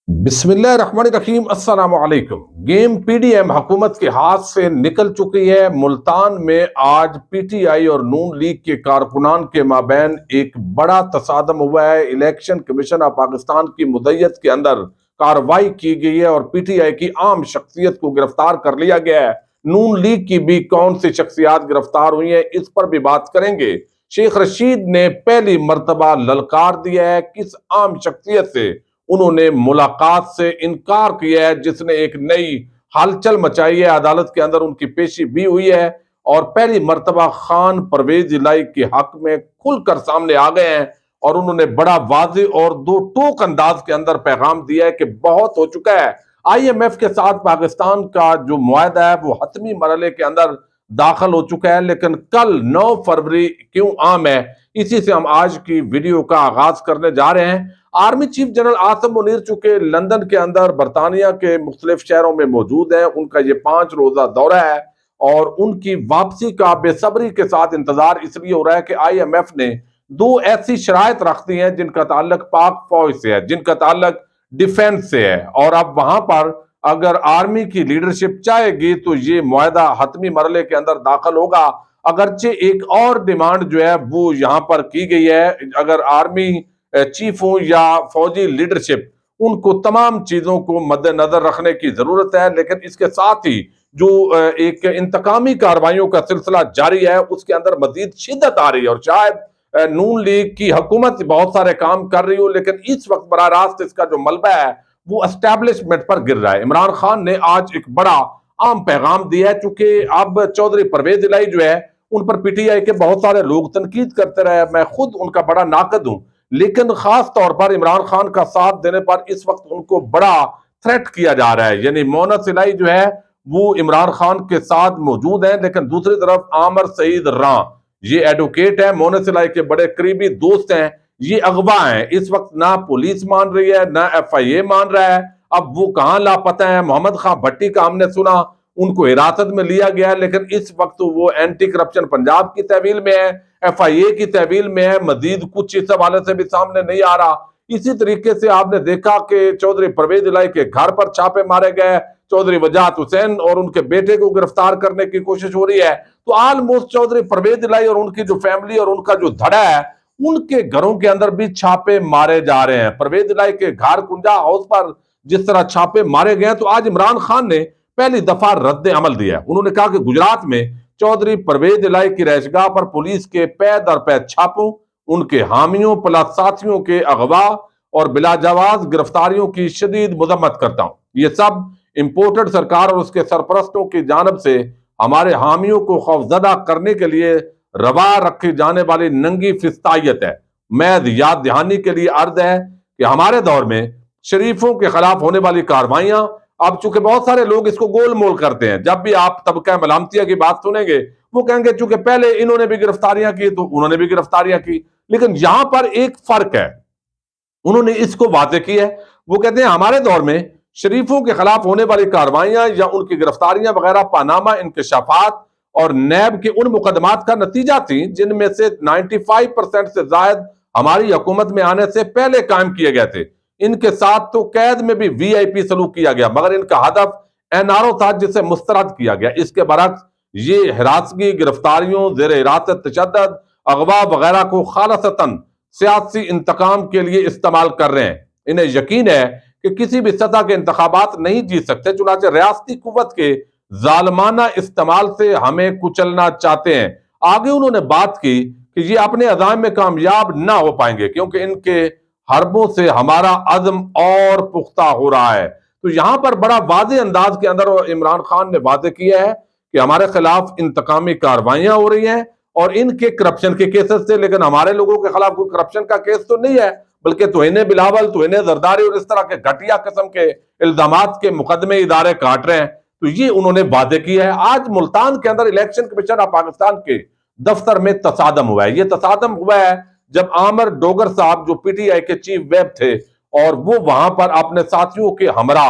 बिस्मिल्लाह रहमान रहीम अस्सलाम वालेकुम। Game PDM हुकूमत के हाथ से निकल चुकी है। मुल्तान में आज पीटीआई और नून लीग के कारकुनान के माबैन एक बड़ा तसादम हुआ है। इलेक्शन कमीशन ऑफ पाकिस्तान की मुद्दत के अंदर कार्रवाई की गई है और पीटीआई की आम शख्सियत को गिरफ्तार कर लिया गया है। नून लीग की भी कौन सी शख्सियात गिरफ्तार हुई है, इस पर भी बात करेंगे। शेख रशीद ने पहली मर्तबा ललकार दिया है। किस आम शख्सियत से उन्होंने मुलाकात से इनकार किया है जिसने एक नई हलचल मचाई है। अदालत के अंदर उनकी पेशी भी हुई है और पहली मर्तबा खान परवेज इलाही के हक में खुलकर सामने आ गए हैं और उन्होंने बड़ा वाज़े और दो टोक अंदाज के अंदर पैगाम दिया है कि बहुत हो चुका है। आईएमएफ के साथ पाकिस्तान का जो मुआहदा है वो हतमी मरहले के अंदर दाखिल हो चुका है, लेकिन कल 9 फरवरी क्यों आम है, इसी से हम आज की वीडियो का आगाज करने जा रहे हैं। Army chief general Asim Munir चूंकि लंदन के अंदर बरतानिया के मुख्तलिफ शहरों में मौजूद है, उनका ये 5 रोजा दौरा है और उनकी वापसी का बेसब्री के साथ इंतजार इसलिए हो रहा है कि आईएमएफ ने 2 ऐसी शराइत रख दी हैं जिनका ताल्लुक पाक फौज से है, जिनका ताल्लुक डिफेंस से है। और अब वहां पर अगर आर्मी की लीडरशिप चाहेगी तो ये मुआहदा हतमी मरहले के अंदर दाखिल होगा। अगरचे एक और डिमांड जो है वो यहाँ पर की गई है, अगर आर्मी चीफों या फौजी लीडरशिप उनको तमाम चीजों को मद्देनजर रखने की जरूरत है, लेकिन इसके साथ ही जो एक इंतकामी कार्रवाइयों का सिलसिला जारी है उसके अंदर मजीद शिद्दत आ रही है। और शायद नून लीग की हुकूमत बहुत सारे काम कर रही हो, लेकिन इस वक्त बराह रास्त इसका जो मलबा है वो एस्टेब्लिशमेंट पर गिर रहा है। इमरान खान ने आज एक बड़ा आम पैगाम दिया है, चूंकि अब चौधरी परवेज इलाही जो है उन पर पीटीआई के बहुत सारे लोग तनकीद करते रहे, मैं खुद उनका बड़ा नाकद हूं, लेकिन खास तौर पर इमरान खान का साथ देने पर इस वक्त उनको बड़ा थ्रेट किया जा रहा है। यानी मोनस इलाही जो है वो इमरान खान के साथ मौजूद है, लेकिन दूसरी तरफ आमर सईद रां, ये एडवोकेट है, मोनस इलाही के बड़े करीबी दोस्त हैं, ये अगवा हैं। इस वक्त ना पुलिस मान रही है ना एफआईए मान रहा है। अब वो कहां लापता है? मोहम्मद खां भट्टी का हमने सुना उनको हिरासत में लिया गया है, लेकिन इस वक्त वो एंटी करप्शन पंजाब की तहवील में है, एफआईए की तहवील में है, मजीद कुछ इस हवाले से भी सामने नहीं आ रहा। इसी तरीके से आपने देखा कि चौधरी परवेज इलाही के घर पर छापे मारे गए, चौधरी वजाहत हुसैन और उनके बेटे को गिरफ्तार करने की कोशिश हो रही है। तो ऑलमोस्ट चौधरी परवेज इलाही और उनकी जो फैमिली और उनका जो धड़ा है उनके घरों के अंदर भी छापे मारे जा रहे हैं। परवेज इलाही के घर कुंजा हाउस पर जिस तरह छापे मारे गए, तो आज इमरान खान ने पहली दफा रद्द अमल दिया। उन्होंने कहा कि गुजरात में चौधरी परवेज इलाही की रैशगाह पर पुलिस के पै दर पै छापों, उनके हामियों प्लस साथियों के अगवा और बिलाजवाज गिरफ्तारियों की शदीद मजम्मत करता हूं। ये सब इंपोर्टेड सरकार और उसके सरपरस्तों की जानब से हमारे हामियों को खौफजदा करने के लिए रवा रखी जाने वाली नंगी फिस्तायत है। मैं याद दहानी के लिए अर्ज है कि हमारे दौर में शरीफों के खिलाफ होने वाली कार्रवाइयां, अब चूंकि बहुत सारे लोग इसको गोल मोल करते हैं, जब भी आप तबका मलामतिया की बात सुनेंगे वो कहेंगे चूंकि पहले इन्होंने भी गिरफ्तारियां की तो उन्होंने भी गिरफ्तारियां की, लेकिन यहां पर एक फर्क है, उन्होंने इसको वाजे की है। वो कहते हैं हमारे दौर में शरीफों के खिलाफ होने वाली कार्रवाइयां या उनकी गिरफ्तारियां वगैरह पानामा इंकशाफात और नैब के उन मुकदमात का नतीजा थी जिनमें से 95% से ज्यादा हमारी हुकूमत में आने से पहले कायम किए गए थे। इनके साथ तो कैद में भी वीआईपी सलूक किया गया, मगर इनका हदफ एनआरओ था जिसे मुस्तरद किया गया। इसके बरक्स ये हिरासगी, गिरफ्तारियों, जेर हिरासत तशद्दुद, अगवा वगैरह को खालसतन सियासी इंतकाम के लिए इस्तेमाल कर रहे हैं। इन्हें यकीन है कि किसी भी सतह के इंतखाबात नहीं जीत सकते, चुनाचे रियासती कुव्वत के जालमाना इस्तेमाल से हमें कुचलना चाहते हैं। आगे उन्होंने बात की कि ये अपने अज़ाम में कामयाब ना हो पाएंगे क्योंकि इनके हरबों से हमारा अज़्म और पुख्ता हो रहा है। तो यहां पर बड़ा वाज़े अंदाज के अंदर इमरान खान ने वाज़े किया है कि हमारे खिलाफ इंतकामी कार्रवाइयां हो रही हैं और इनके करप्शन के केसेस से, लेकिन हमारे लोगों के खिलाफ कोई करप्शन का केस तो नहीं है, बल्कि तोहिने बिलावल, तोहिने जरदारी और इस तरह के घटिया किस्म के इल्जामात के मुकदमे इदारे काट रहे हैं। तो ये उन्होंने वादे किया है। आज मुल्तान के अंदर इलेक्शन कमीशन ऑफ पाकिस्तान के दफ्तर में तसादम हुआ है। ये तसादम हुआ है जब आमिर डोगर साहब जो पीटीआई के चीफ वेब थे और वो वहां पर अपने साथियों के हमरा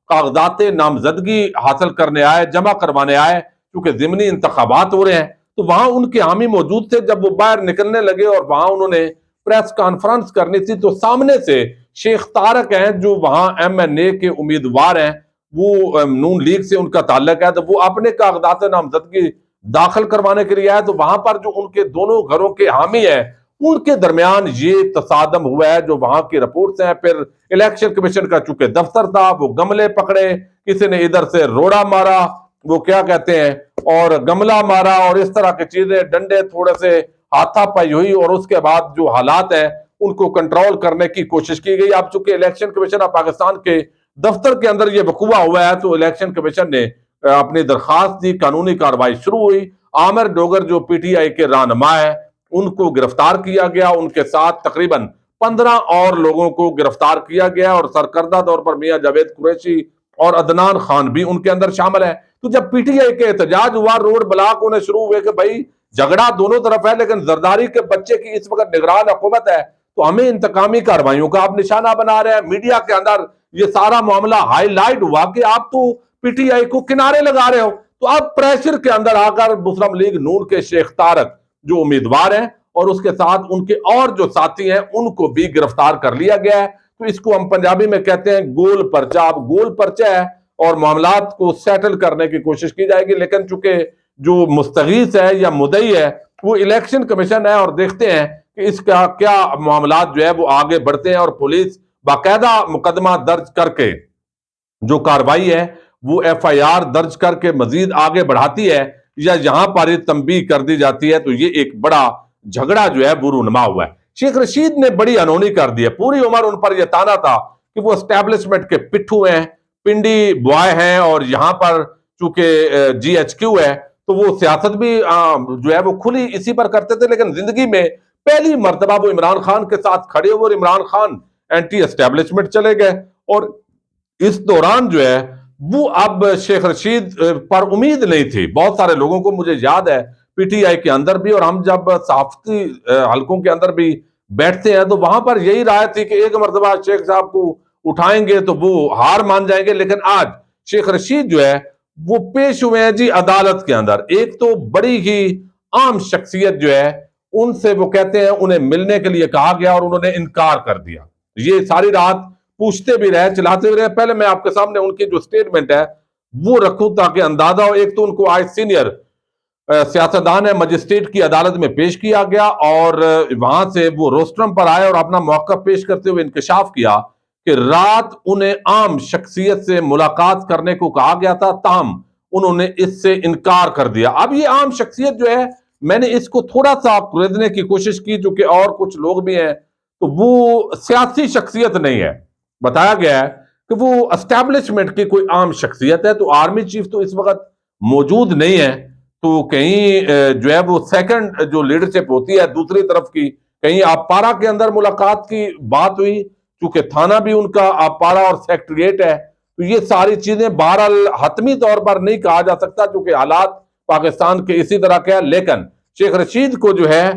कागजात नामजदगी हासिल करने आए, जमा करवाने आए, क्योंकि जिमनी इंतखाबात हो रहे हैं, तो वहां उनके हामी मौजूद थे। जब वो बाहर निकलने लगे और वहां उन्होंने پریس کانفرنس کرنی تھی تو سامنے سے شیخ طارق ہیں جو وہاں MNA کے امیدوار ہیں، وہ نون لیگ سے ان کا تعلق ہے، تو وہ اپنے کاغذات نامزدگی داخل کروانے کے لیے آئے، تو وہاں پر جو ان کے دونوں گھروں کے حامی ہیں ان کے درمیان یہ تصادم ہوا ہے جو وہاں کی رپورٹس ہیں۔ پھر الیکشن کمیشن کا چونکہ دفتر تھا، وہ گملے پکڑے، کسی نے ادھر سے روڑا مارا، وہ کیا کہتے ہیں، اور گملہ مارا، اور اس طرح کی چیزیں، ڈنڈے تھوڑے سے ہاتھا پائی ہوئی، اور اس کے بعد جو حالات ہیں ان کو کنٹرول کرنے کی کوشش کی گئی۔ اب چونکہ الیکشن کمیشن آف پاکستان کے دفتر کے اندر یہ وقوع ہوا ہے تو الیکشن کمیشن نے اپنی درخواست دی، قانونی کارروائی شروع ہوئی۔ عامر ڈوگر جو PTI کے رہنما ہے ان کو گرفتار کیا گیا، ان کے ساتھ تقریباً 15 اور لوگوں کو گرفتار کیا گیا، اور سرکردہ طور پر میاں جاوید قریشی اور عدنان خان بھی ان کے اندر شامل ہے۔ تو جب PTI کے احتجاج ہوا، روڈ بلاک ہونے شروع ہوئے کہ بھائی جھگڑا دونوں طرف ہے لیکن زرداری کے بچے کی اس وقت نگران حکومت ہے تو ہمیں انتقامی کارروائیوں کا آپ نشانہ بنا رہے ہیں۔ میڈیا کے اندر یہ سارا معاملہ ہائی لائٹ ہوا کہ آپ تو PTI کو کنارے لگا رہے ہو، تو اب پریشر کے اندر آ کر مسلم لیگ نون کے شیخ طارق جو امیدوار ہیں اور اس کے ساتھ ان کے اور جو ساتھی ہیں ان کو بھی گرفتار کر لیا گیا ہے۔ تو اس کو ہم پنجابی میں کہتے ہیں گول پرچہ۔ اب گول پرچہ ہے اور معاملات کو سیٹل کرنے کی کوشش کی جائے گی، لیکن چونکہ جو مستغیث ہے یا مدعی ہے وہ الیکشن کمیشن ہے، اور دیکھتے ہیں کہ اس کا کیا معاملات جو ہے وہ آگے بڑھتے ہیں، اور پولیس باقاعدہ مقدمہ درج کر کے جو کاروائی ہے وہ FIR درج کر کے مزید آگے بڑھاتی ہے، یا یہاں پر یہ تنبیہ کر دی جاتی ہے۔ تو یہ ایک بڑا جھگڑا جو ہے وہ رونما ہوا ہے۔ شیخ رشید نے بڑی انہونی کر دی ہے، پوری عمر ان پر یہ تانا تھا کہ وہ اسٹیبلشمنٹ کے پٹھو ہیں، پنڈی بوائے ہیں، اور یہاں پر چونکہ GHQ ہے تو وہ سیاست بھی جو ہے وہ کھلی اسی پر کرتے تھے، لیکن زندگی میں پہلی مرتبہ وہ عمران خان کے ساتھ کھڑے ہوئے، اور عمران خان اینٹی اسٹیبلشمنٹ چلے گئے، اور اس دوران جو ہے وہ اب شیخ رشید پر امید نہیں تھی۔ بہت سارے لوگوں کو مجھے یاد ہے PTI کے اندر بھی، اور ہم جب صحافتی حلقوں کے اندر بھی بیٹھتے ہیں تو وہاں پر یہی رائے تھی کہ ایک مرتبہ شیخ صاحب کو اٹھائیں گے تو وہ ہار مان جائیں گے، لیکن آج شیخ رشید جو ہے وہ پیش ہوئے ہیں جی عدالت کے اندر۔ ایک تو بڑی ہی عام شخصیت جو ہے ان سے وہ کہتے ہیں انہیں ملنے کے لیے کہا گیا اور انہوں نے انکار کر دیا۔ یہ ساری رات پوچھتے بھی رہے، چلاتے بھی رہے۔ پہلے میں آپ کے سامنے ان کی جو سٹیٹمنٹ ہے وہ رکھوں تاکہ اندازہ ہو۔ ایک تو ان کو آج سینئر سیاستدان مجسٹریٹ کی عدالت میں پیش کیا گیا، اور وہاں سے وہ روسٹرم پر آئے اور اپنا موقف پیش کرتے ہوئے انکشاف کیا کہ رات انہیں عام شخصیت سے ملاقات کرنے کو کہا گیا تھا، تاہم انہوں نے اس سے انکار کر دیا۔ اب یہ عام شخصیت جو ہے میں نے اس کو تھوڑا سا خریدنے کی کوشش کی چونکہ اور کچھ لوگ بھی ہیں، تو وہ سیاسی شخصیت نہیں ہے۔ بتایا گیا ہے کہ وہ اسٹیبلشمنٹ کی کوئی عام شخصیت ہے، تو آرمی چیف تو اس وقت موجود نہیں ہے، تو کہیں جو ہے وہ سیکنڈ جو لیڈرشپ ہوتی ہے دوسری طرف کی، کہیں آپ پارا کے اندر ملاقات کی بات ہوئی، چونکہ تھانہ بھی ان کا آپ پارا اور سیکٹریٹ ہے، تو یہ ساری چیزیں بہرحال حتمی طور پر نہیں کہا جا سکتا چونکہ حالات پاکستان کے اسی طرح کے ہیں۔ لیکن شیخ رشید کو جو ہے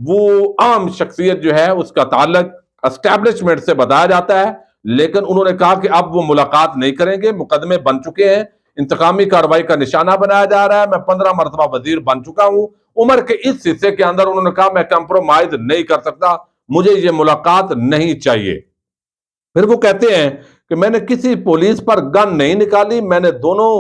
وہ عام شخصیت جو ہے اس کا تعلق اسٹیبلشمنٹ سے بتایا جاتا ہے، لیکن انہوں نے کہا کہ اب وہ ملاقات نہیں کریں گے، مقدمے بن چکے ہیں، انتقامی کارروائی کا نشانہ بنایا جا رہا ہے، میں 15 مرتبہ وزیر بن چکا ہوں، عمر کے اس حصے کے اندر انہوں نے کہا میں کمپرومائز نہیں کر سکتا، مجھے یہ ملاقات نہیں چاہیے۔ پھر وہ کہتے ہیں کہ میں نے کسی پولیس پر گن نہیں نکالی، میں نے دونوں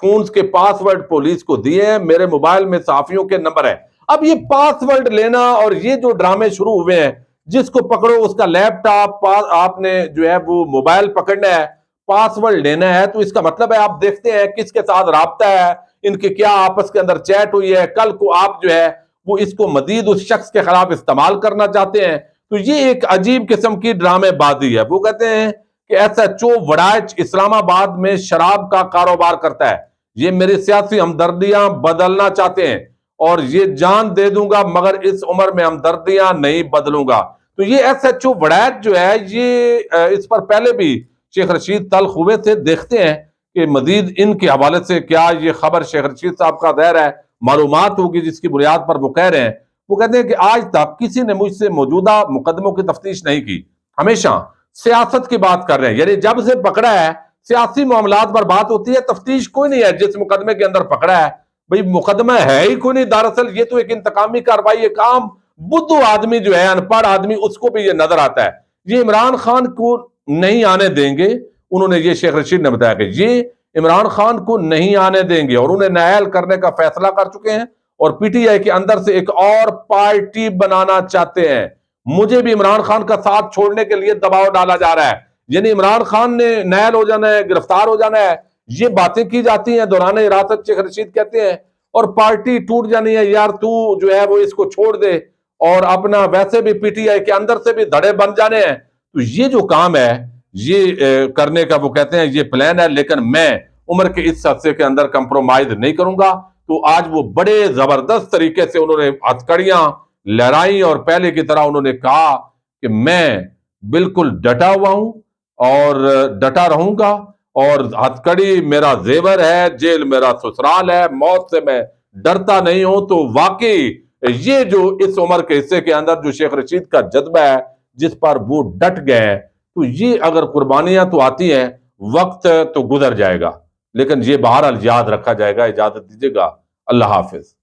فونز کے پاس ورڈ پولیس کو دیے ہیں، میرے موبائل میں صحافیوں کے نمبر ہے۔ اب یہ پاس ورڈ لینا اور یہ جو ڈرامے شروع ہوئے ہیں، جس کو پکڑو اس کا لیپ ٹاپ آپ نے جو ہے وہ موبائل پکڑنا ہے، پاس ورڈ لینا ہے، تو اس کا مطلب ہے آپ دیکھتے ہیں کس کے ساتھ رابطہ ہے، ان کے کیا آپس کے اندر چیٹ ہوئی ہے، کل کو آپ جو ہے وہ اس کو مزید اس شخص کے خلاف استعمال کرنا چاہتے ہیں، تو یہ ایک عجیب قسم کی ڈرامے بازی ہے۔ وہ کہتے ہیں کہ SHO وڑائچ اسلام آباد میں شراب کا کاروبار کرتا ہے، یہ میری سیاسی ہمدردیاں بدلنا چاہتے ہیں اور یہ جان دے دوں گا مگر اس عمر میں ہمدردیاں نہیں بدلوں گا۔ تو یہ SHO وڑائچ جو ہے یہ اس پر پہلے بھی شیخ رشید تلخ ہوئے تھے۔ دیکھتے ہیں کہ مزید ان کے حوالے سے کیا یہ خبر شیخ رشید صاحب کا ظاہر ہے معلومات ہوگی جس کی بنیاد پر وہ کہہ رہے ہیں۔ وہ کہتے ہیں کہ آج تک کسی نے مجھ سے موجودہ مقدموں کی تفتیش نہیں کی، ہمیشہ سیاست کی بات کر رہے ہیں، یعنی جب سے پکڑا ہے سیاسی معاملات پر بات ہوتی ہے، تفتیش کوئی نہیں ہے جس مقدمے کے اندر پکڑا ہے، بھئی مقدمہ ہے ہی کوئی نہیں، دراصل یہ تو ایک انتقامی کارروائی، ایک عام बुद्धू आदमी जो है, अनपढ़ आदमी, उसको भी ये नजर आता है। ये इमरान खान को नहीं आने देंगे। उन्होंने, ये शेख रशीद ने बताया कि ये इमरान खान को नहीं आने देंगे और उन्हें नायल करने का फैसला कर चुके हैं और पीटीआई के अंदर से एक और पार्टी बनाना चाहते हैं। मुझे भी इमरान खान का साथ छोड़ने के लिए दबाव डाला जा रहा है, यानी इमरान खान ने नायल हो जाना है, गिरफ्तार हो जाना है, ये बातें की जाती हैं दौरान हिरासत। शेख रशीद कहते हैं और पार्टी टूट जानी है, यार तू जो है वो इसको छोड़ दे, और अपना वैसे भी पीटीआई के अंदर से भी धड़े बन जाने हैं। तो ये जो काम है ये करने का वो कहते हैं ये प्लान है, लेकिन मैं उम्र के इस अरसे के अंदर कंप्रोमाइज नहीं करूंगा। तो आज वो बड़े जबरदस्त तरीके से उन्होंने हथकड़ियां लहराई और पहले की तरह उन्होंने कहा कि मैं बिल्कुल डटा हुआ हूं और डटा रहूंगा, और हथकड़ी मेरा जेवर है, जेल मेरा ससुराल है, मौत से मैं डरता नहीं हूं। तो वाकई ये जो इस उम्र के हिस्से के अंदर जो शेख रशीद का जज्बा है, जिस पर वो डट गए, तो ये अगर कुर्बानियां तो आती हैं, वक्त तो गुजर जाएगा, लेकिन ये बहरहाल याद रखा जाएगा। इजाजत दीजिएगा, अल्लाह हाफिज।